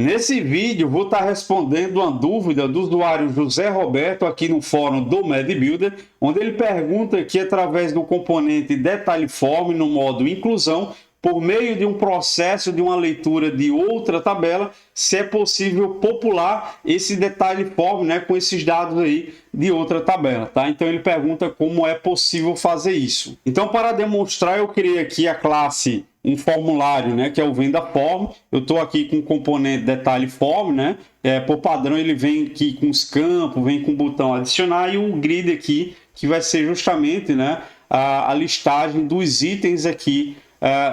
Nesse vídeo, vou estar respondendo uma dúvida do usuário José Roberto aqui no fórum do MediBuilder, onde ele pergunta aqui através do componente DetalheForm no modo inclusão, por meio de um processo de uma leitura de outra tabela, se é possível popular esse DetalheForm, né, com esses dados aí de outra tabela, tá? Então ele pergunta como é possível fazer isso. Então, para demonstrar, eu criei aqui a classe um formulário, né, que é o VendaForm. Eu estou aqui com o componente DetalheForm, né? Por padrão ele vem aqui com os campos, vem com o botão adicionar e o grid aqui, que vai ser justamente, né, a listagem dos itens aqui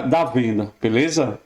da venda, beleza?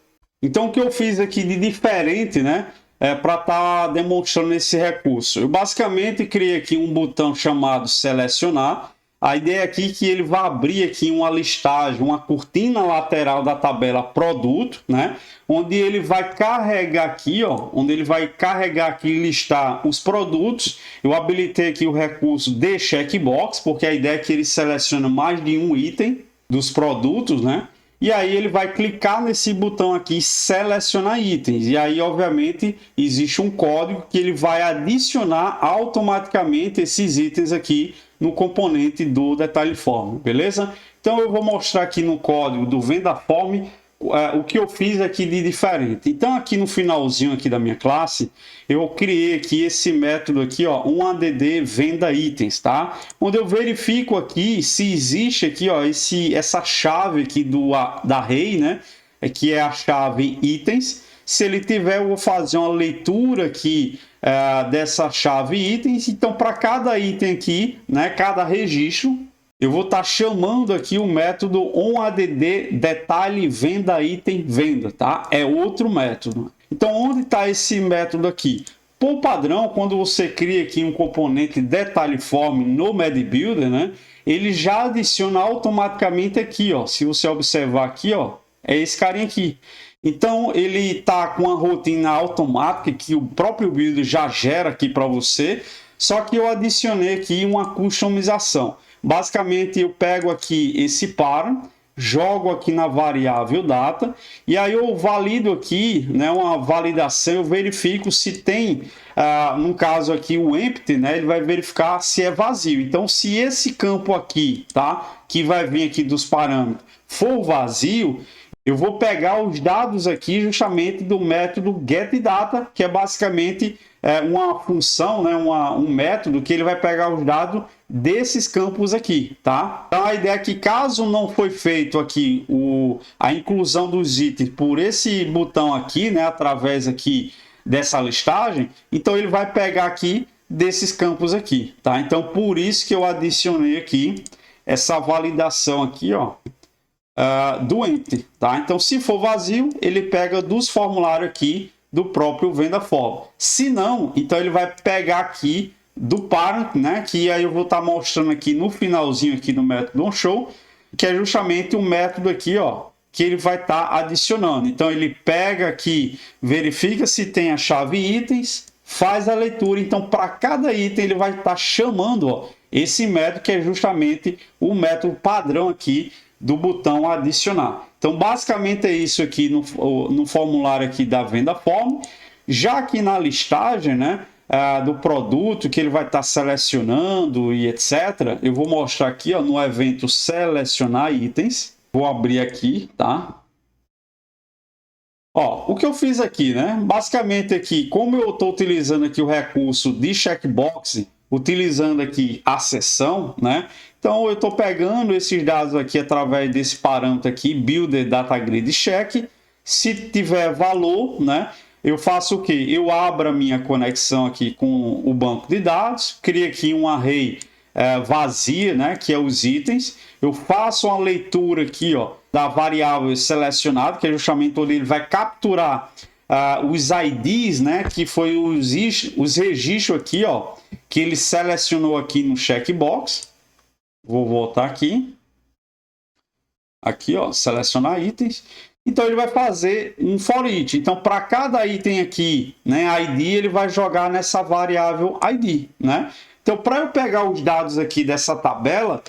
Então o que eu fiz aqui de diferente, né, para estar demonstrando esse recurso? Eu basicamente criei aqui um botão chamado selecionar. A ideia aqui é que ele vai abrir aqui uma listagem, uma cortina lateral da tabela produto, né? Onde ele vai carregar aqui, ó, onde ele vai carregar aqui e listar os produtos. Eu habilitei aqui o recurso de checkbox, porque a ideia é que ele seleciona mais de um item dos produtos, né? E aí ele vai clicar nesse botão aqui, selecionar itens. E aí, obviamente, existe um código que ele vai adicionar automaticamente esses itens aqui no componente do DetalheForm, beleza? Então eu vou mostrar aqui no código do VendaForm o que eu fiz aqui de diferente. Então aqui no finalzinho aqui da minha classe, eu criei aqui esse método aqui, ó, um add venda itens, tá? Onde eu verifico aqui se existe aqui, ó, essa chave aqui da array, né? Que é a chave itens. Se ele tiver, eu vou fazer uma leitura aqui dessa chave itens. Então, para cada item aqui, né, cada registro, eu vou estar chamando aqui o método onAdd detalhe venda item venda, tá? É outro método. Então, onde está esse método aqui? Por padrão, quando você cria aqui um componente DetalheForm no MediBuilder, né, ele já adiciona automaticamente aqui, ó. Se você observar aqui, ó, é esse carinha aqui. Então, ele está com uma rotina automática que o próprio builder já gera aqui para você, só que eu adicionei aqui uma customização. Basicamente, eu pego aqui esse para, jogo aqui na variável data, e aí eu valido aqui, né, uma validação, eu verifico se tem, no caso aqui, o empty, né, ele vai verificar se é vazio. Então, se esse campo aqui, tá, que vai vir aqui dos parâmetros, for vazio, eu vou pegar os dados aqui justamente do método getData, que é basicamente uma função, né, um método que ele vai pegar os dados desses campos aqui, tá? Então a ideia é que caso não foi feito aqui a inclusão dos itens por esse botão aqui, né, através aqui dessa listagem, então ele vai pegar aqui desses campos aqui, tá? Então por isso que eu adicionei aqui essa validação aqui, ó, do empty, tá? Então, se for vazio, ele pega dos formulários aqui do próprio VendaForm. Se não, então ele vai pegar aqui do parent, né? Que aí eu vou estar mostrando aqui no finalzinho aqui do método onShow, que é justamente o método aqui, ó, que ele vai estar adicionando. Então, ele pega aqui, verifica se tem a chave itens, faz a leitura. Então, para cada item, ele vai estar chamando, ó, esse método que é justamente o método padrão aqui do botão adicionar. Então, basicamente é isso aqui no formulário aqui da VendaForm. Já aqui na listagem, né, do produto que ele vai estar selecionando e etc. Eu vou mostrar aqui, ó, no evento selecionar itens. Vou abrir aqui, tá? Ó, o que eu fiz aqui, né? Basicamente aqui, como eu estou utilizando aqui o recurso de checkbox, utilizando aqui a seção, né? Então eu estou pegando esses dados aqui através desse parâmetro aqui, builder data grid check. Se tiver valor, né? Eu faço o que? Eu abro a minha conexão aqui com o banco de dados, crio aqui um array vazia, né? Que é os itens. Eu faço uma leitura aqui, ó, da variável selecionada, que é justamente onde ele vai capturar os IDs, né, que foi os registros aqui, ó, que ele selecionou aqui no checkbox. Vou voltar aqui. Aqui, ó, selecionar itens. Então, ele vai fazer um for each. Então, para cada item aqui, né, ID, ele vai jogar nessa variável ID, né? Então, para eu pegar os dados aqui dessa tabela,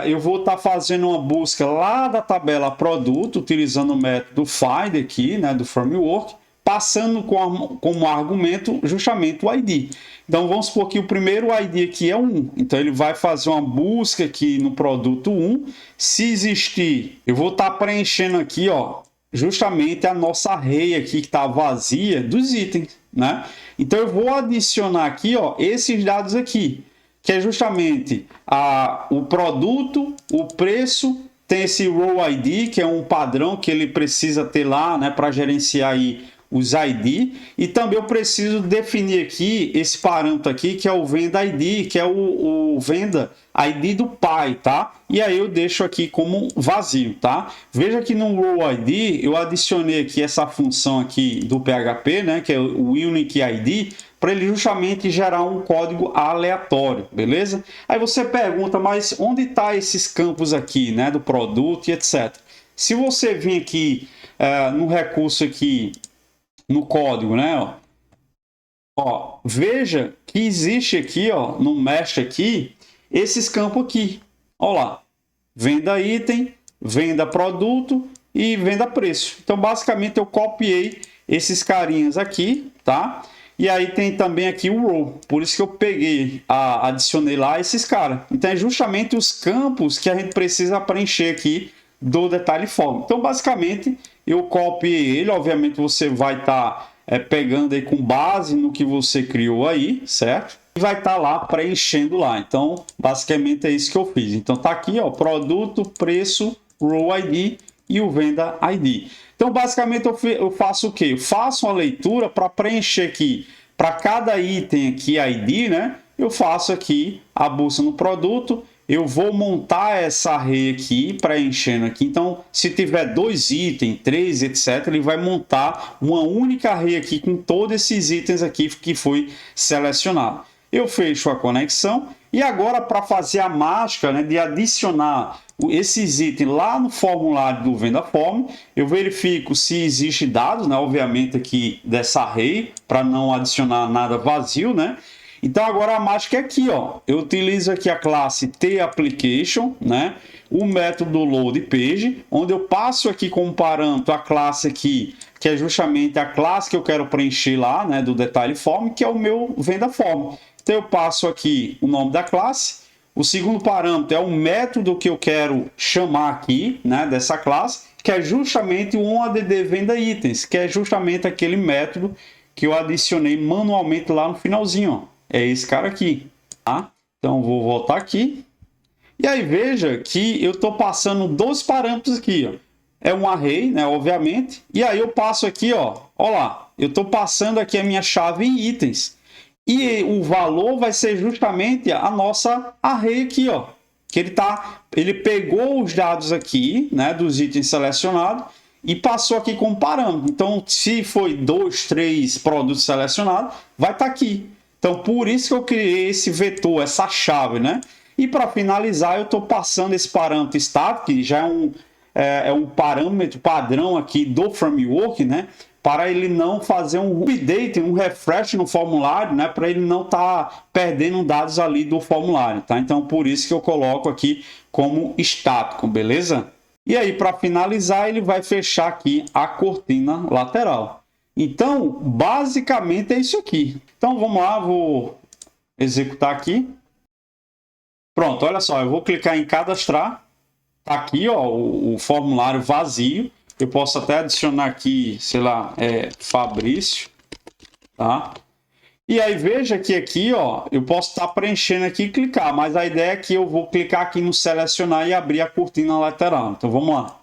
eu vou estar fazendo uma busca lá da tabela produto, utilizando o método find aqui, né, do framework. passando como argumento justamente o ID. Então, vamos supor que o primeiro ID aqui é 1. Então, ele vai fazer uma busca aqui no produto 1. Se existir, eu vou estar preenchendo aqui, ó, justamente a nossa array aqui que está vazia dos itens, né? Então, eu vou adicionar aqui, ó, esses dados aqui, que é justamente o produto, o preço, tem esse Row ID, que é um padrão que ele precisa ter lá, né, para gerenciar aí os ID, e também eu preciso definir aqui esse parâmetro aqui, que é o Venda ID, que é o Venda ID do pai, tá? E aí eu deixo aqui como vazio, tá? Veja que no Row ID eu adicionei aqui essa função aqui do PHP, né, que é o Unique ID, para ele justamente gerar um código aleatório, beleza? Aí você pergunta, mas onde tá esses campos aqui, né, do produto e etc. Se você vir aqui no recurso aqui, no código, né? Ó, veja que existe aqui, ó, no mesh aqui, esses campos aqui. Ó lá, venda item, venda produto e venda preço. Então, basicamente, eu copiei esses carinhas aqui, tá? E aí tem também aqui o row. Por isso que eu peguei, adicionei lá esses caras. Então, é justamente os campos que a gente precisa preencher aqui do detalhe form. Então, basicamente, eu copiei ele. Obviamente, você vai estar pegando aí com base no que você criou aí, certo? E vai estar lá preenchendo lá. Então, basicamente, é isso que eu fiz. Então, tá aqui, ó, produto, preço, row ID e o venda ID. Então, basicamente, eu faço o quê? Eu faço uma leitura para preencher aqui, para cada item aqui, ID, né? Eu faço aqui a busca no produto. Eu vou montar essa array aqui, preenchendo aqui. Então, se tiver 2 itens, 3, etc., ele vai montar uma única array aqui com todos esses itens aqui que foi selecionado. Eu fecho a conexão e agora, para fazer a mágica, né, de adicionar esses itens lá no formulário do Venda Form, eu verifico se existe dados, né, obviamente aqui dessa array, para não adicionar nada vazio, né? Então, agora a mágica é aqui, ó. Eu utilizo aqui a classe TApplication, né? O método loadPage, onde eu passo aqui como parâmetro a classe aqui, que é justamente a classe que eu quero preencher lá, né? Do detalhe form, que é o meu venda form. Então, eu passo aqui o nome da classe. O segundo parâmetro é o método que eu quero chamar aqui, né? Dessa classe, que é justamente o onAdd venda itens, que é justamente aquele método que eu adicionei manualmente lá no finalzinho, ó. É esse cara aqui, tá? Então, vou voltar aqui. E aí, veja que eu estou passando 2 parâmetros aqui, ó. É um array, né? Obviamente. E aí, eu passo aqui, ó. Ó lá. Eu estou passando aqui a minha chave em itens. E o valor vai ser justamente a nossa array aqui, ó. Que ele pegou os dados aqui, né? Dos itens selecionados e passou aqui como parâmetro. Então, se foi 2, 3 produtos selecionados, vai estar aqui. Então, por isso que eu criei esse vetor, essa chave, né? E para finalizar, eu estou passando esse parâmetro static, que já é um parâmetro padrão aqui do framework, né? Para ele não fazer um update, um refresh no formulário, né? Para ele não estar perdendo dados ali do formulário, tá? Então, por isso que eu coloco aqui como estático, beleza? E aí, para finalizar, ele vai fechar aqui a cortina lateral. Então, basicamente é isso aqui. Então, vamos lá, vou executar aqui. Pronto, olha só, eu vou clicar em cadastrar. Tá aqui, ó, o formulário vazio. Eu posso até adicionar aqui, sei lá, Fabrício, tá? E aí, veja que aqui, ó, eu posso estar preenchendo aqui e clicar, mas a ideia é que eu vou clicar aqui no selecionar e abrir a cortina lateral. Então, vamos lá.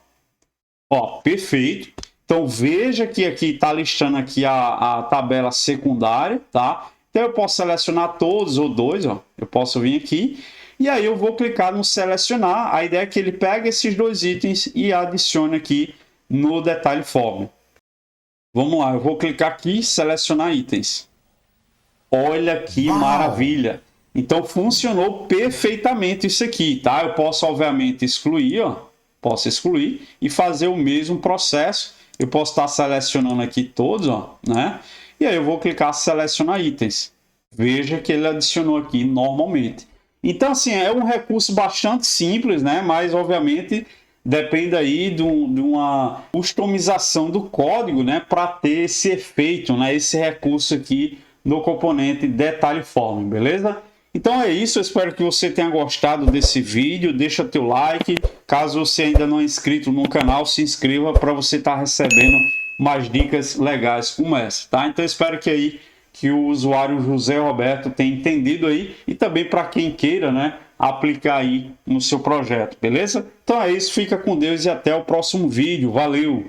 Ó, perfeito. Então, veja que aqui está listando aqui a tabela secundária, tá? Então, eu posso selecionar todos ou 2, ó. Eu posso vir aqui e aí eu vou clicar no selecionar. A ideia é que ele pegue esses 2 itens e adicione aqui no detalhe form. Vamos lá, eu vou clicar aqui, selecionar itens. Olha que maravilha! Então, funcionou perfeitamente isso aqui, tá? Eu posso, obviamente, excluir, ó. Posso excluir e fazer o mesmo processo. Eu posso estar selecionando aqui todos, ó, né? E aí eu vou clicar selecionar itens. Veja que ele adicionou aqui normalmente. Então, assim, é um recurso bastante simples, né? Mas, obviamente, depende aí de uma customização do código, né, para ter esse efeito, né, esse recurso aqui no componente DetalhForm, beleza? Então é isso, eu espero que você tenha gostado desse vídeo, deixa teu like, caso você ainda não é inscrito no canal, se inscreva para você estar recebendo mais dicas legais como essa, tá? Então eu espero que o usuário José Roberto tenha entendido aí e também para quem queira, né, aplicar aí no seu projeto, beleza? Então é isso, fica com Deus e até o próximo vídeo, valeu!